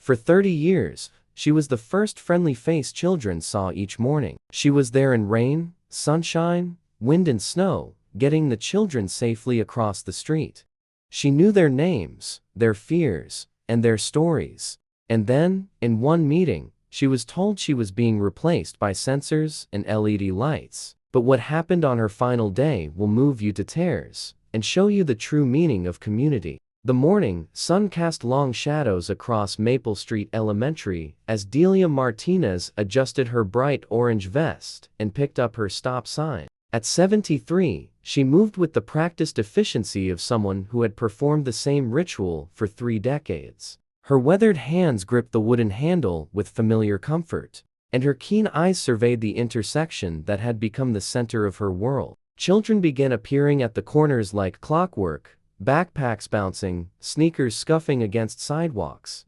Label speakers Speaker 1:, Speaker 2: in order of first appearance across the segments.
Speaker 1: For 30 years, she was the first friendly face children saw each morning. She was there in rain, sunshine, wind and snow, getting the children safely across the street. She knew their names, their fears, and their stories. And then, in one meeting, she was told she was being replaced by sensors and LED lights. But what happened on her final day will move you to tears and show you the true meaning of community. The morning sun cast long shadows across Maple Street Elementary as Delia Martinez adjusted her bright orange vest and picked up her stop sign. At 73, she moved with the practiced efficiency of someone who had performed the same ritual for 3 decades. Her weathered hands gripped the wooden handle with familiar comfort, and her keen eyes surveyed the intersection that had become the center of her world. Children began appearing at the corners like clockwork, backpacks bouncing, sneakers scuffing against sidewalks.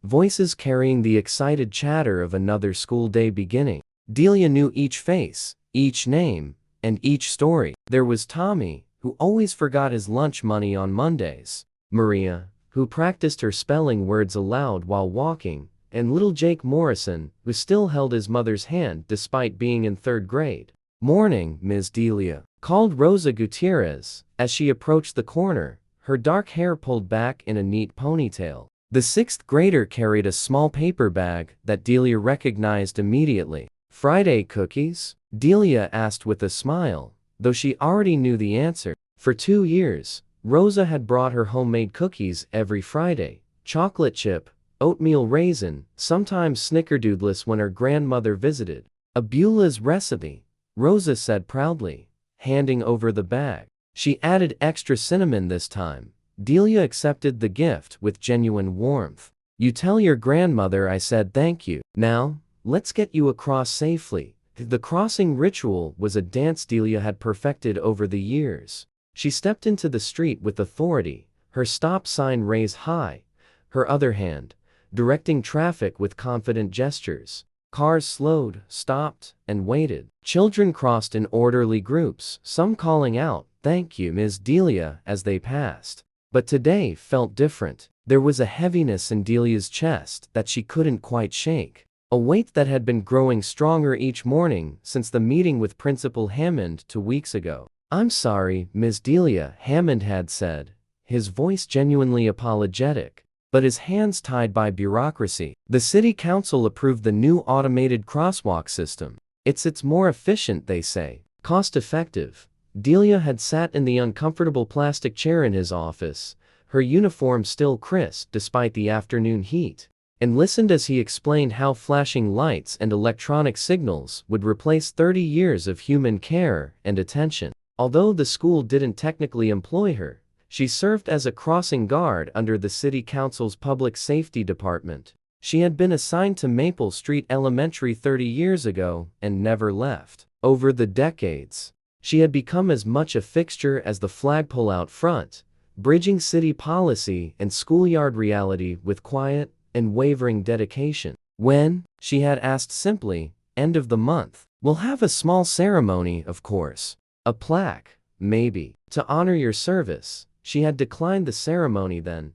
Speaker 1: Voices carrying the excited chatter of another school day beginning. Delia knew each face, each name, and each story. There was Tommy, who always forgot his lunch money on Mondays. Maria, who practiced her spelling words aloud while walking, and little Jake Morrison, who still held his mother's hand despite being in 3rd grade. "Morning, Ms. Delia," called Rosa Gutierrez, as she approached the corner, her dark hair pulled back in a neat ponytail. The 6th grader carried a small paper bag that Delia recognized immediately. "Friday cookies?" Delia asked with a smile, though she already knew the answer. For 2 years, Rosa had brought her homemade cookies every Friday. Chocolate chip, oatmeal raisin, sometimes snickerdoodless when her grandmother visited. "A Beulah's recipe," Rosa said proudly, handing over the bag. She added extra cinnamon this time. Delia accepted the gift with genuine warmth. "You tell your grandmother I said thank you. Now, let's get you across safely." The crossing ritual was a dance Delia had perfected over the years. She stepped into the street with authority, her stop sign raised high, her other hand directing traffic with confident gestures. Cars slowed, stopped, and waited. Children crossed in orderly groups, some calling out, "Thank you, Ms. Delia," as they passed. But today felt different. There was a heaviness in Delia's chest that she couldn't quite shake. A weight that had been growing stronger each morning since the meeting with Principal Hammond 2 weeks ago. "I'm sorry, Ms. Delia," Hammond had said, his voice genuinely apologetic, but his hands tied by bureaucracy. The city council approved the new automated crosswalk system. It's more efficient, they say. Cost-effective. Delia had sat in the uncomfortable plastic chair in his office, her uniform still crisp despite the afternoon heat, and listened as he explained how flashing lights and electronic signals would replace 30 years of human care and attention. Although the school didn't technically employ her, she served as a crossing guard under the city council's public safety department. She had been assigned to Maple Street Elementary 30 years ago and never left. Over the decades, she had become as much a fixture as the flagpole out front, bridging city policy and schoolyard reality with quiet and wavering dedication. "When?" she had asked simply. "End of the month. We'll have a small ceremony, of course. A plaque, maybe, to honor your service." She had declined the ceremony then,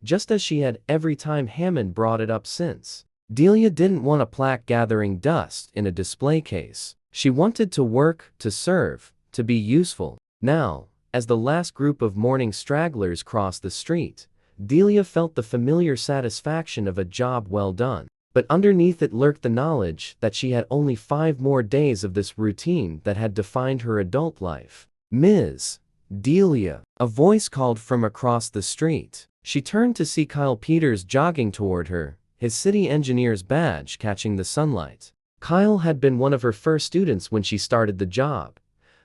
Speaker 1: just as she had every time Hammond brought it up since. Delia didn't want a plaque gathering dust in a display case. She wanted to work, to serve, to be useful. Now, as the last group of morning stragglers crossed the street, Delia felt the familiar satisfaction of a job well done. But underneath it lurked the knowledge that she had only 5 more days of this routine that had defined her adult life. "Ms. Delia," a voice called from across the street. She turned to see Kyle Peters jogging toward her, his city engineer's badge catching the sunlight. Kyle had been one of her first students when she started the job.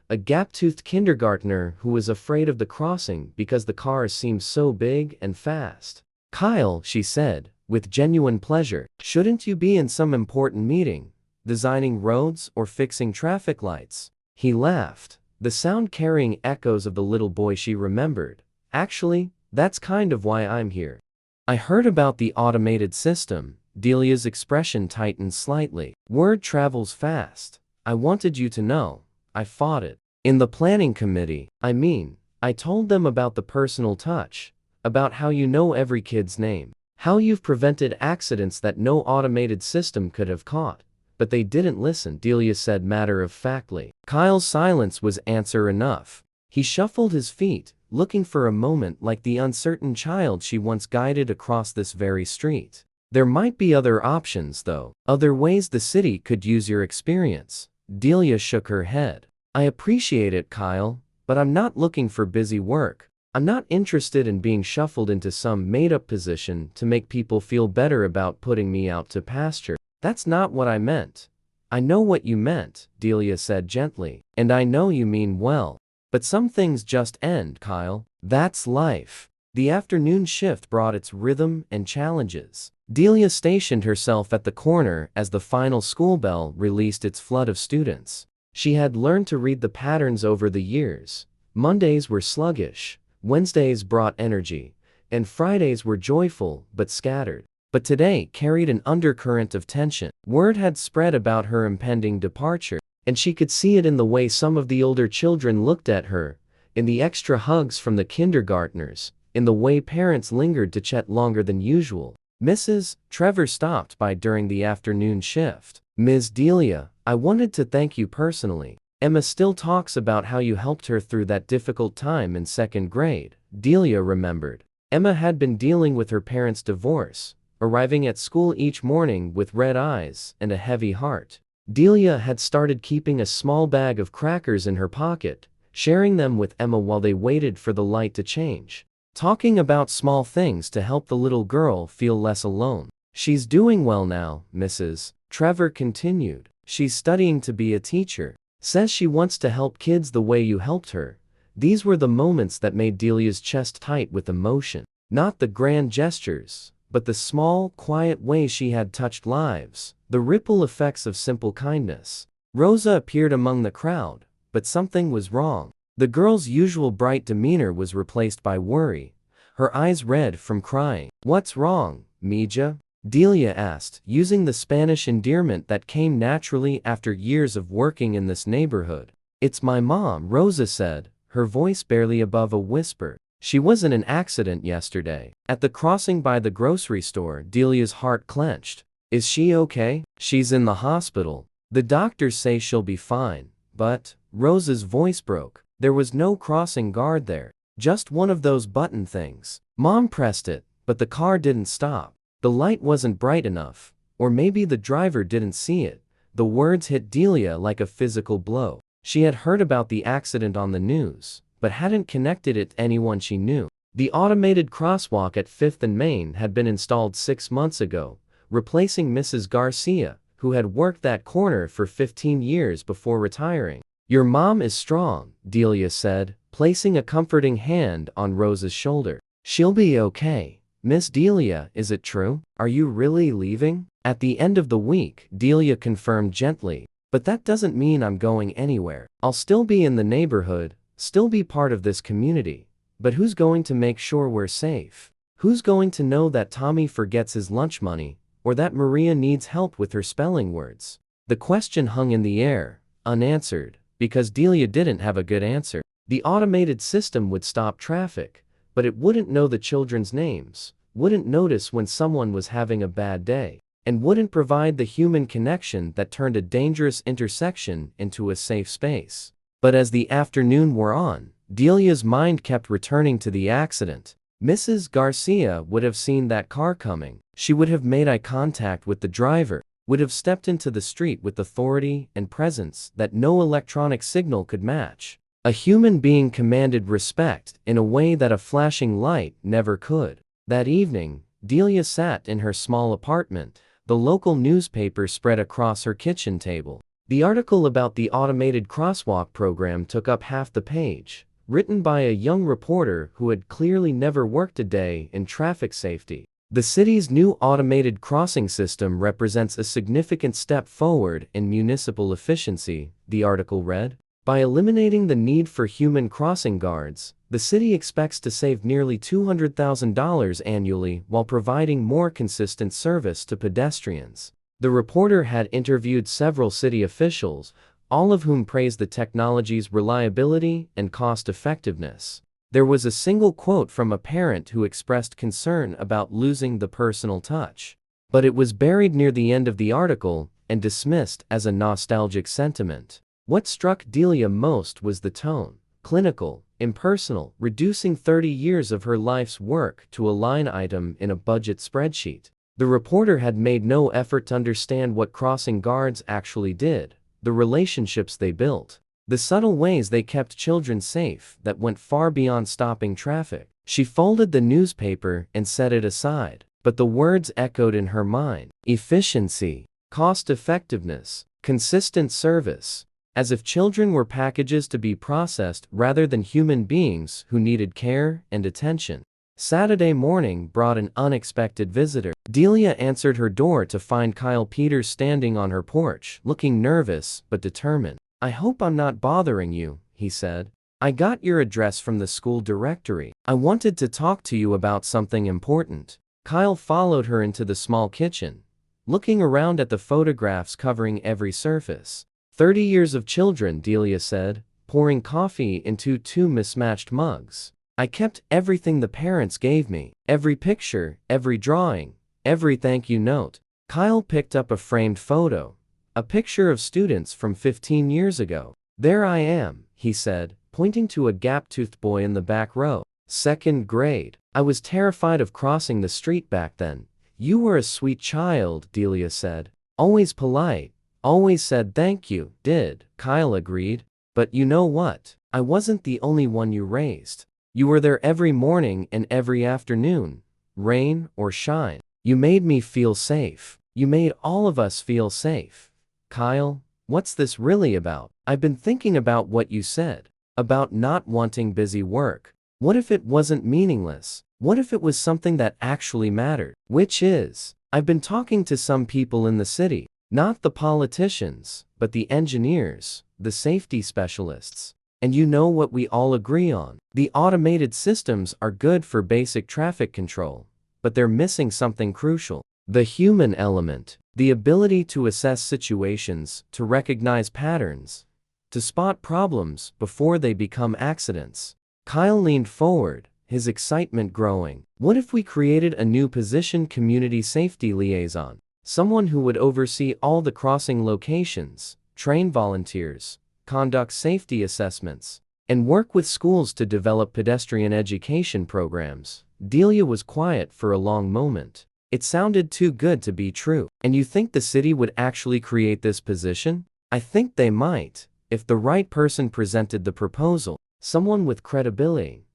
Speaker 1: A gap-toothed kindergartner who was afraid of the crossing because the cars seemed so big and fast. "Kyle," she said, with genuine pleasure, "shouldn't you be in some important meeting, designing roads or fixing traffic lights?" He laughed, the sound carrying echoes of the little boy she remembered. "Actually, that's kind of why I'm here. I heard about the automated system." Delia's expression tightened slightly. "Word travels fast. I wanted you to know. I fought it. In the planning committee, I told them about the personal touch, about how you know every kid's name, how you've prevented accidents that no automated system could have caught. But they didn't listen, Delia said matter-of-factly. Kyle's silence was answer enough. He shuffled his feet, looking for a moment like the uncertain child she once guided across this very street. There might be other options though, other ways the city could use your experience. Delia shook her head. I appreciate it, Kyle, but I'm not looking for busy work. I'm not interested in being shuffled into some made-up position to make people feel better about putting me out to pasture. That's not what I meant. I know what you meant, Delia said gently, and I know you mean well. But some things just end, Kyle. That's life. The afternoon shift brought its rhythm and challenges. Delia stationed herself at the corner as the final school bell released its flood of students. She had learned to read the patterns over the years. Mondays were sluggish, Wednesdays brought energy, and Fridays were joyful but scattered. But today carried an undercurrent of tension. Word had spread about her impending departure, and she could see it in the way some of the older children looked at her, in the extra hugs from the kindergartners, in the way parents lingered to chat longer than usual. Mrs. Trevor stopped by during the afternoon shift. Ms. Delia, I wanted to thank you personally. Emma still talks about how you helped her through that difficult time in second grade. Delia remembered. Emma had been dealing with her parents' divorce, arriving at school each morning with red eyes and a heavy heart. Delia had started keeping a small bag of crackers in her pocket, sharing them with Emma while they waited for the light to change. Talking about small things to help the little girl feel less alone. She's doing well now, Mrs. Trevor continued. She's studying to be a teacher. Says she wants to help kids the way you helped her. These were the moments that made Delia's chest tight with emotion. Not the grand gestures, but the small, quiet ways she had touched lives. The ripple effects of simple kindness. Rosa appeared among the crowd, but something was wrong. The girl's usual bright demeanor was replaced by worry, her eyes red from crying. What's wrong, Mija? Delia asked, using the Spanish endearment that came naturally after years of working in this neighborhood. It's my mom, Rosa said, her voice barely above a whisper. She was in an accident yesterday. At the crossing by the grocery store, Delia's heart clenched. Is she okay? She's in the hospital. The doctors say she'll be fine. But, Rosa's voice broke. There was no crossing guard there. Just one of those button things. Mom pressed it, but the car didn't stop. The light wasn't bright enough. Or maybe the driver didn't see it. The words hit Delia like a physical blow. She had heard about the accident on the news, but hadn't connected it to anyone she knew. The automated crosswalk at 5th and Main had been installed 6 months ago, replacing Mrs. Garcia, who had worked that corner for 15 years before retiring. Your mom is strong, Delia said, placing a comforting hand on Rosa's shoulder. She'll be okay. Miss Delia, is it true? Are you really leaving? At the end of the week, Delia confirmed gently. But that doesn't mean I'm going anywhere. I'll still be in the neighborhood, still be part of this community. But who's going to make sure we're safe? Who's going to know that Tommy forgets his lunch money, or that Maria needs help with her spelling words? The question hung in the air, unanswered, because Delia didn't have a good answer. The automated system would stop traffic, but it wouldn't know the children's names, wouldn't notice when someone was having a bad day, and wouldn't provide the human connection that turned a dangerous intersection into a safe space. But as the afternoon wore on, Delia's mind kept returning to the accident. Mrs. Garcia would have seen that car coming. She would have made eye contact with the driver, would have stepped into the street with authority and presence that no electronic signal could match. A human being commanded respect in a way that a flashing light never could. That evening, Delia sat in her small apartment, the local newspaper spread across her kitchen table. The article about the automated crosswalk program took up half the page, written by a young reporter who had clearly never worked a day in traffic safety. The city's new automated crossing system represents a significant step forward in municipal efficiency, the article read. By eliminating the need for human crossing guards, the city expects to save nearly $200,000 annually while providing more consistent service to pedestrians. The reporter had interviewed several city officials, all of whom praised the technology's reliability and cost-effectiveness. There was a single quote from a parent who expressed concern about losing the personal touch. But it was buried near the end of the article and dismissed as a nostalgic sentiment. What struck Delia most was the tone. Clinical, impersonal, reducing 30 years of her life's work to a line item in a budget spreadsheet. The reporter had made no effort to understand what crossing guards actually did, the relationships they built, the subtle ways they kept children safe that went far beyond stopping traffic. She folded the newspaper and set it aside, but the words echoed in her mind. Efficiency, cost-effectiveness, consistent service. As if children were packages to be processed rather than human beings who needed care and attention. Saturday morning brought an unexpected visitor. Delia answered her door to find Kyle Peters standing on her porch, looking nervous but determined. "I hope I'm not bothering you," he said. "I got your address from the school directory. I wanted to talk to you about something important." Kyle followed her into the small kitchen, looking around at the photographs covering every surface. 30 years of children, Delia said, pouring coffee into 2 mismatched mugs. "I kept everything the parents gave me, every picture, every drawing, every thank you note." Kyle picked up a framed photo, a picture of students from 15 years ago. "There I am," he said, pointing to a gap-toothed boy in the back row. "Second grade. I was terrified of crossing the street back then." "You were a sweet child," Delia said. "Always polite. Always said thank you." "Did," Kyle agreed. "But you know what? I wasn't the only one you raised. You were there every morning and every afternoon, rain or shine. You made me feel safe. You made all of us feel safe." "Kyle, what's this really about?" "I've been thinking about what you said. About not wanting busy work. What if it wasn't meaningless? What if it was something that actually mattered? Which is, I've been talking to some people in the city. Not the politicians, but the engineers, the safety specialists. And you know what we all agree on? The automated systems are good for basic traffic control, but they're missing something crucial. The human element. The ability to assess situations, to recognize patterns, to spot problems before they become accidents. Kyle leaned forward, his excitement growing. What if we created a new position, community safety liaison? Someone who would oversee all the crossing locations, train volunteers, conduct safety assessments, and work with schools to develop pedestrian education programs. Delia was quiet for a long moment. It sounded too good to be true. "And you think the city would actually create this position?" "I think they might, if the right person presented the proposal. Someone with credibility.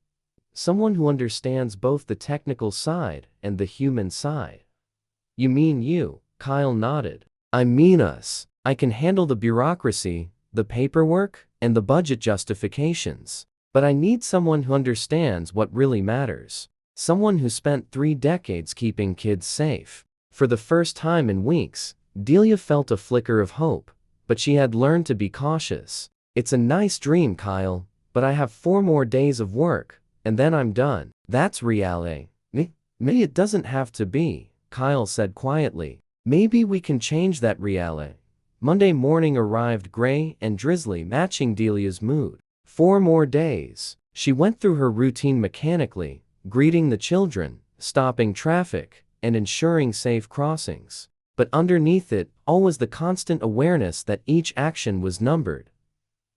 Speaker 1: Someone who understands both the technical side and the human side." "You mean you?" Kyle nodded. "I mean us. I can handle the bureaucracy, the paperwork, and the budget justifications. But I need someone who understands what really matters. Someone who spent 3 decades keeping kids safe." For the first time in weeks, Delia felt a flicker of hope, but she had learned to be cautious. "It's a nice dream, Kyle, but I have 4 more days of work, and then I'm done." "That's reality." Maybe it doesn't have to be," Kyle said quietly. "Maybe we can change that reality." Monday morning arrived gray and drizzly, matching Delia's mood. 4 more days. She went through her routine mechanically, greeting the children, stopping traffic, and ensuring safe crossings. But underneath it all was the constant awareness that each action was numbered,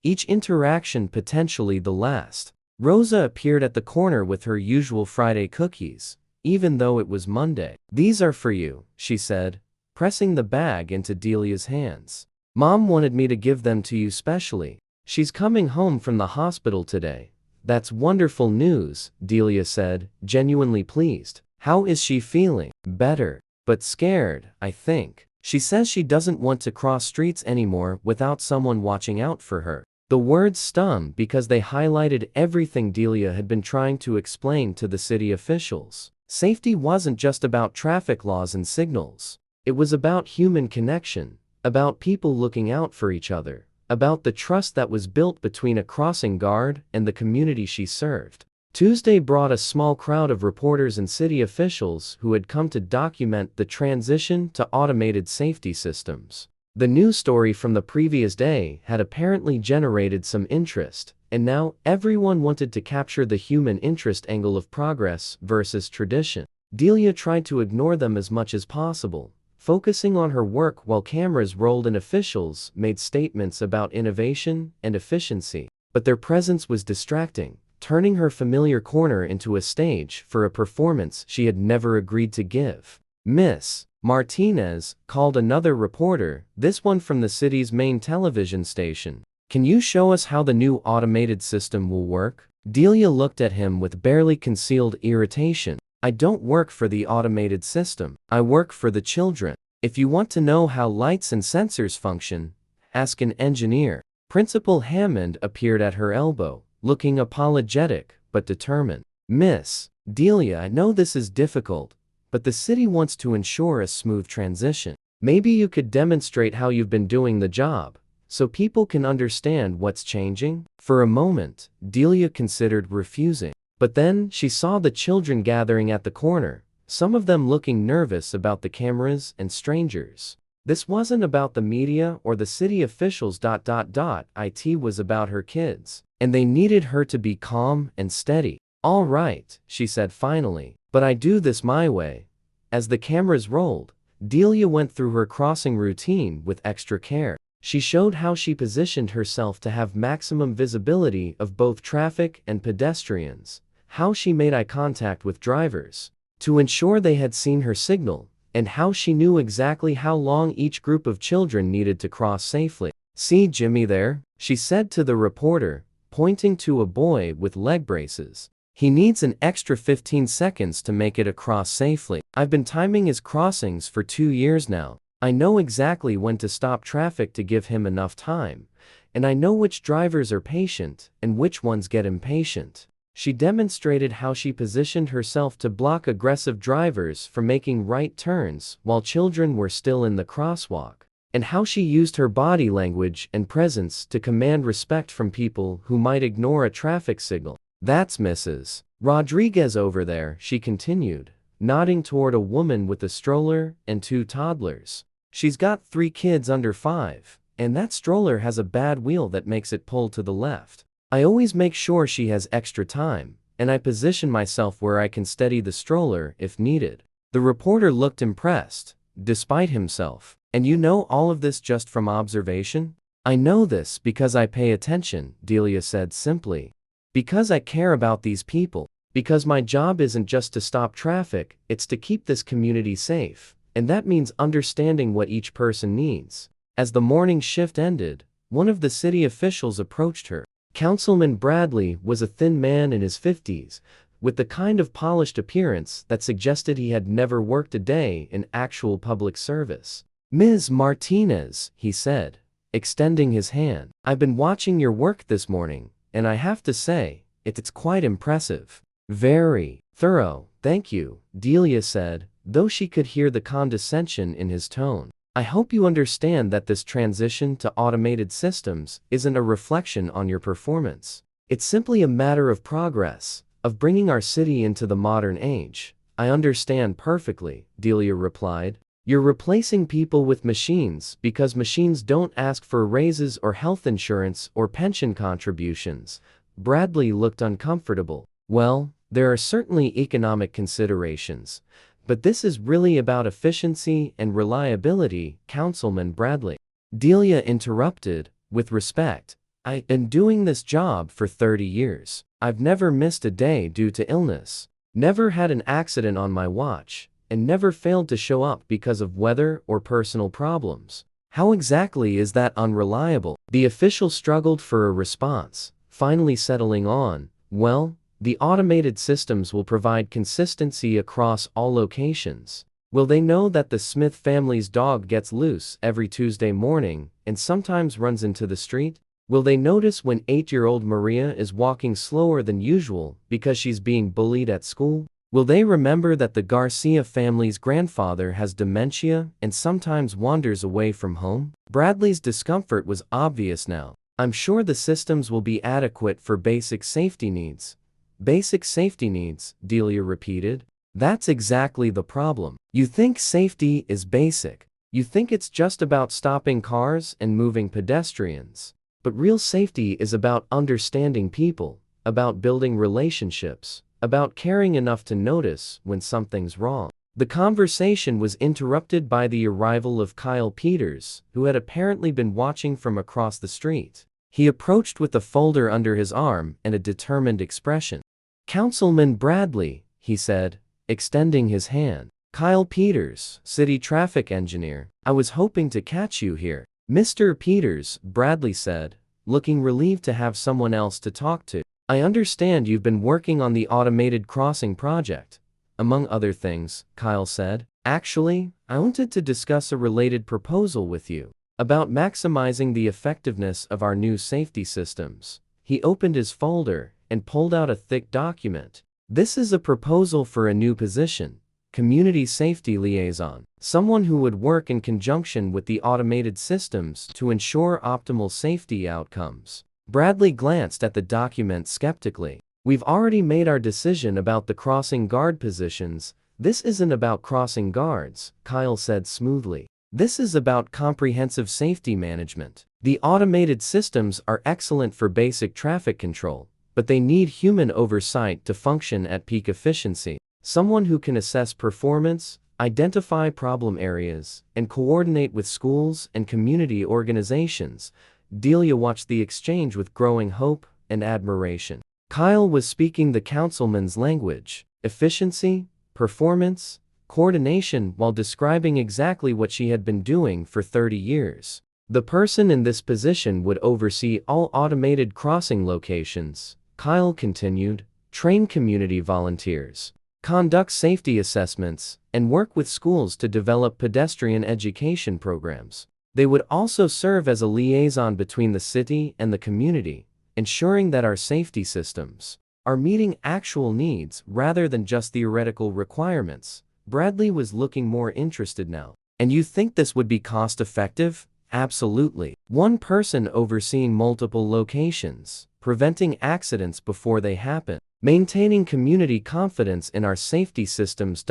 Speaker 1: each interaction potentially the last. Rosa appeared at the corner with her usual Friday cookies, even though it was Monday. "These are for you," she said, pressing the bag into Delia's hands. "Mom wanted me to give them to you specially. She's coming home from the hospital today." "That's wonderful news," Delia said, genuinely pleased. "How is she feeling?" "Better, but scared, I think. She says she doesn't want to cross streets anymore without someone watching out for her." The words stung because they highlighted everything Delia had been trying to explain to the city officials. Safety wasn't just about traffic laws and signals. It was about human connection, about people looking out for each other, about the trust that was built between a crossing guard and the community she served. Tuesday brought a small crowd of reporters and city officials who had come to document the transition to automated safety systems. The news story from the previous day had apparently generated some interest, And now, everyone wanted to capture the human interest angle of progress versus tradition. Delia tried to ignore them as much as possible, focusing on her work while cameras rolled and officials made statements about innovation and efficiency. But their presence was distracting, turning her familiar corner into a stage for a performance she had never agreed to give. Miss Martinez called another reporter, this one from the city's main television station. Can you show us how the new automated system will work? Delia looked at him with barely concealed irritation. I don't work for the automated system. I work for the children. If you want to know how lights and sensors function, ask an engineer. Principal Hammond appeared at her elbow, looking apologetic but determined. Miss Delia, I know this is difficult, but the city wants to ensure a smooth transition. Maybe you could demonstrate how you've been doing the job, so people can understand what's changing? For a moment, Delia considered refusing. But then she saw the children gathering at the corner, some of them looking nervous about the cameras and strangers. This wasn't about the media or the city officials. It was about her kids, and they needed her to be calm and steady. All right, she said finally, but I do this my way. As the cameras rolled, Delia went through her crossing routine with extra care. She showed how she positioned herself to have maximum visibility of both traffic and pedestrians, how she made eye contact with drivers to ensure they had seen her signal, and how she knew exactly how long each group of children needed to cross safely. See Jimmy there? She said to the reporter, pointing to a boy with leg braces. He needs an extra 15 seconds to make it across safely. I've been timing his crossings for 2 years now. I know exactly when to stop traffic to give him enough time, and I know which drivers are patient and which ones get impatient. She demonstrated how she positioned herself to block aggressive drivers from making right turns while children were still in the crosswalk, and how she used her body language and presence to command respect from people who might ignore a traffic signal. That's Mrs. Rodriguez over there, she continued, nodding toward a woman with a stroller and 2 toddlers. She's got 3 kids under 5, and that stroller has a bad wheel that makes it pull to the left. I always make sure she has extra time, and I position myself where I can steady the stroller if needed. The reporter looked impressed, despite himself. And you know all of this just from observation? I know this because I pay attention, Delia said simply. Because I care about these people. Because my job isn't just to stop traffic, it's to keep this community safe. And that means understanding what each person needs. As the morning shift ended, one of the city officials approached her. Councilman Bradley was a thin man in his 50s, with the kind of polished appearance that suggested he had never worked a day in actual public service. Ms. Martinez, he said, extending his hand. I've been watching your work this morning, and I have to say, it's quite impressive. Very thorough, thank you, Delia said, though she could hear the condescension in his tone. I hope you understand that this transition to automated systems isn't a reflection on your performance. It's simply a matter of progress, of bringing our city into the modern age. I understand perfectly, Delia replied. You're replacing people with machines because machines don't ask for raises or health insurance or pension contributions. Bradley looked uncomfortable. Well, there are certainly economic considerations. But this is really about efficiency and reliability, Councilman Bradley. Delia interrupted, with respect. I've been doing this job for 30 years. I've never missed a day due to illness. Never had an accident on my watch, and never failed to show up because of weather or personal problems. How exactly is that unreliable? The official struggled for a response, finally settling on, well, the automated systems will provide consistency across all locations. Will they know that the Smith family's dog gets loose every Tuesday morning and sometimes runs into the street? Will they notice when 8-year-old Maria is walking slower than usual because she's being bullied at school? Will they remember that the Garcia family's grandfather has dementia and sometimes wanders away from home? Bradley's discomfort was obvious now. I'm sure the systems will be adequate for basic safety needs. Basic safety needs, Delia repeated. That's exactly the problem. You think safety is basic. You think it's just about stopping cars and moving pedestrians. But real safety is about understanding people, about building relationships, about caring enough to notice when something's wrong. The conversation was interrupted by the arrival of Kyle Peters, who had apparently been watching from across the street. He approached with a folder under his arm and a determined expression. "Councilman Bradley," he said, extending his hand. "Kyle Peters, city traffic engineer. I was hoping to catch you here." "Mr. Peters," Bradley said, looking relieved to have someone else to talk to. "I understand you've been working on the automated crossing project." "Among other things," Kyle said. "Actually, I wanted to discuss a related proposal with you about maximizing the effectiveness of our new safety systems." He opened his folder and pulled out a thick document. "This is a proposal for a new position, Community Safety Liaison, someone who would work in conjunction with the automated systems to ensure optimal safety outcomes." Bradley glanced at the document skeptically. "We've already made our decision about the crossing guard positions. This isn't about crossing guards," Kyle said smoothly. "This is about comprehensive safety management. The automated systems are excellent for basic traffic control, but they need human oversight to function at peak efficiency. Someone who can assess performance, identify problem areas, and coordinate with schools and community organizations." Delia watched the exchange with growing hope and admiration. Kyle was speaking the councilman's language: efficiency, performance, coordination, while describing exactly what she had been doing for 30 years. "The person in this position would oversee all automated crossing locations," Kyle continued, "train community volunteers, conduct safety assessments, and work with schools to develop pedestrian education programs. They would also serve as a liaison between the city and the community, ensuring that our safety systems are meeting actual needs rather than just theoretical requirements." Bradley was looking more interested now. "And you think this would be cost-effective?" "Absolutely. One person overseeing multiple locations, preventing accidents before they happen, maintaining community confidence in our safety systems.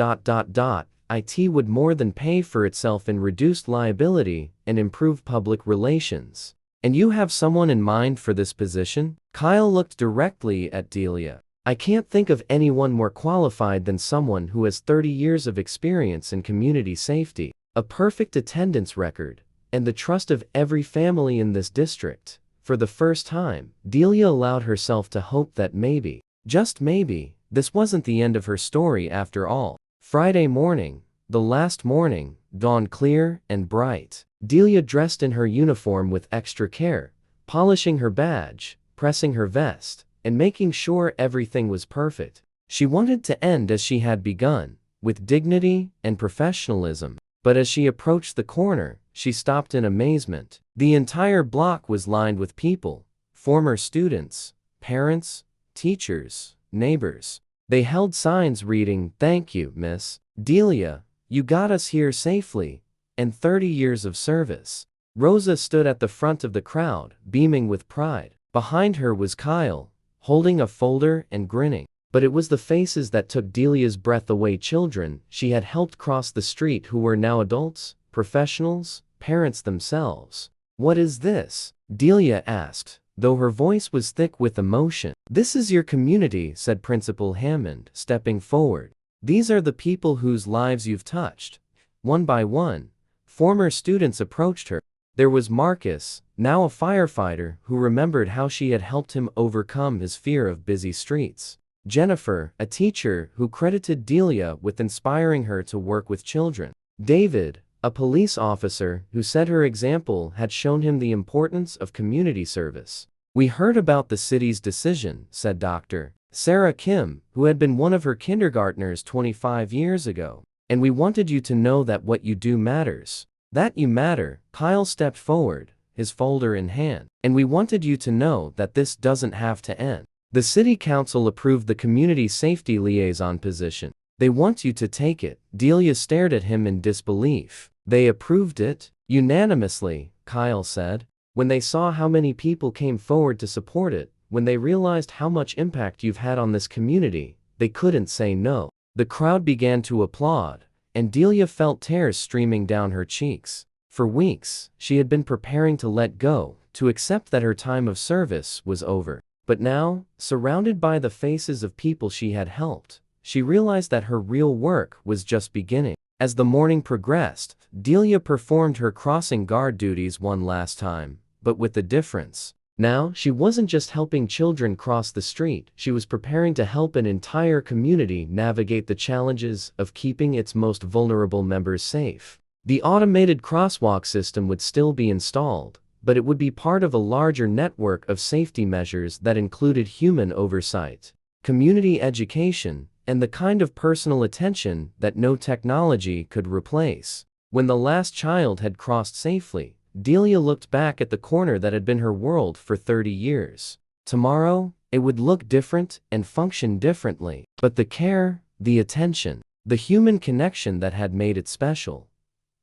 Speaker 1: It would more than pay for itself in reduced liability and improved public relations." "And you have someone in mind for this position?" Kyle looked directly at Delia. "I can't think of anyone more qualified than someone who has 30 years of experience in community safety, a perfect attendance record, and the trust of every family in this district." For the first time, Delia allowed herself to hope that maybe, just maybe, this wasn't the end of her story after all. Friday morning, the last morning, dawned clear and bright. Delia dressed in her uniform with extra care, polishing her badge, pressing her vest, and making sure everything was perfect. She wanted to end as she had begun, with dignity and professionalism. But as she approached the corner, she stopped in amazement. The entire block was lined with people, former students, parents, teachers, neighbors. They held signs reading, "Thank you, Miss Delia. You got us here safely," and 30 years of service. Rosa stood at the front of the crowd, beaming with pride. Behind her was Kyle, holding a folder and grinning. But it was the faces that took Delia's breath away. Children she had helped cross the street who were now adults, professionals, parents themselves. "What is this?" Delia asked, though her voice was thick with emotion. "This is your community," said Principal Hammond, stepping forward. "These are the people whose lives you've touched." One by one, former students approached her. There was Marcus, now a firefighter, who remembered how she had helped him overcome his fear of busy streets. Jennifer, a teacher who credited Delia with inspiring her to work with children. David, a police officer who said her example had shown him the importance of community service. "We heard about the city's decision," said Dr. Sarah Kim, who had been one of her kindergartners 25 years ago. "And we wanted you to know that what you do matters. That you matter." Kyle stepped forward, his folder in hand. "And we wanted you to know that this doesn't have to end. The city council approved the community safety liaison position. They want you to take it." Delia stared at him in disbelief. "They approved it?" "Unanimously," Kyle said. "When they saw how many people came forward to support it, when they realized how much impact you've had on this community, they couldn't say no." The crowd began to applaud, and Delia felt tears streaming down her cheeks. For weeks, she had been preparing to let go, to accept that her time of service was over. But now, surrounded by the faces of people she had helped, she realized that her real work was just beginning. As the morning progressed, Delia performed her crossing guard duties one last time, but with a difference. Now, she wasn't just helping children cross the street, she was preparing to help an entire community navigate the challenges of keeping its most vulnerable members safe. The automated crosswalk system would still be installed, but it would be part of a larger network of safety measures that included human oversight, community education, and the kind of personal attention that no technology could replace. When the last child had crossed safely, Delia looked back at the corner that had been her world for 30 years. Tomorrow, it would look different and function differently. But the care, the attention, the human connection that had made it special,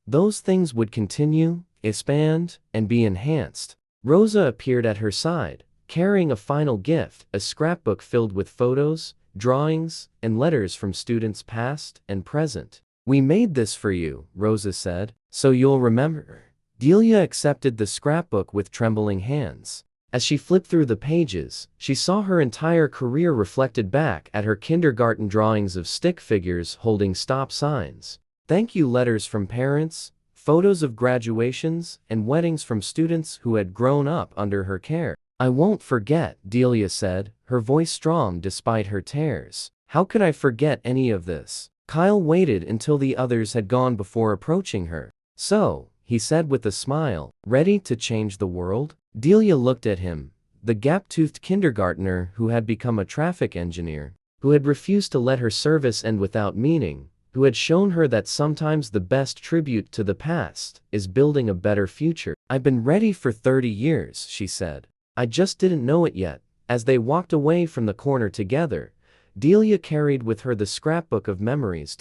Speaker 1: those things would continue, expand, and be enhanced. Rosa appeared at her side, carrying a final gift, a scrapbook filled with photos, drawings, and letters from students past and present. "We made this for you," Rosa said, "so you'll remember." Delia accepted the scrapbook with trembling hands. As she flipped through the pages, she saw her entire career reflected back at her kindergarten drawings of stick figures holding stop signs, thank you letters from parents, photos of graduations, and weddings from students who had grown up under her care. "I won't forget," Delia said, her voice strong despite her tears. "How could I forget any of this?" Kyle waited until the others had gone before approaching her. "So," he said with a smile, "ready to change the world?" Delia looked at him, the gap-toothed kindergartner who had become a traffic engineer, who had refused to let her service end without meaning, who had shown her that sometimes the best tribute to the past is building a better future. "I've been ready for 30 years, she said. "I just didn't know it yet." As they walked away from the corner together, Delia carried with her the scrapbook of memories,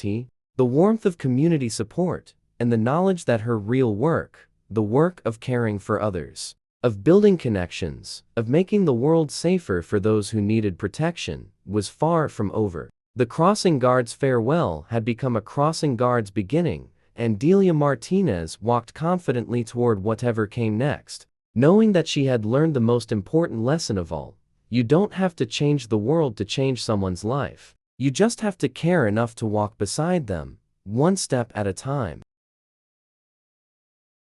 Speaker 1: the warmth of community support, and the knowledge that her real work, the work of caring for others, of building connections, of making the world safer for those who needed protection, was far from over. The crossing guard's farewell had become a crossing guard's beginning, and Delia Martinez walked confidently toward whatever came next, knowing that she had learned the most important lesson of all. You don't have to change the world to change someone's life. You just have to care enough to walk beside them, one step at a time.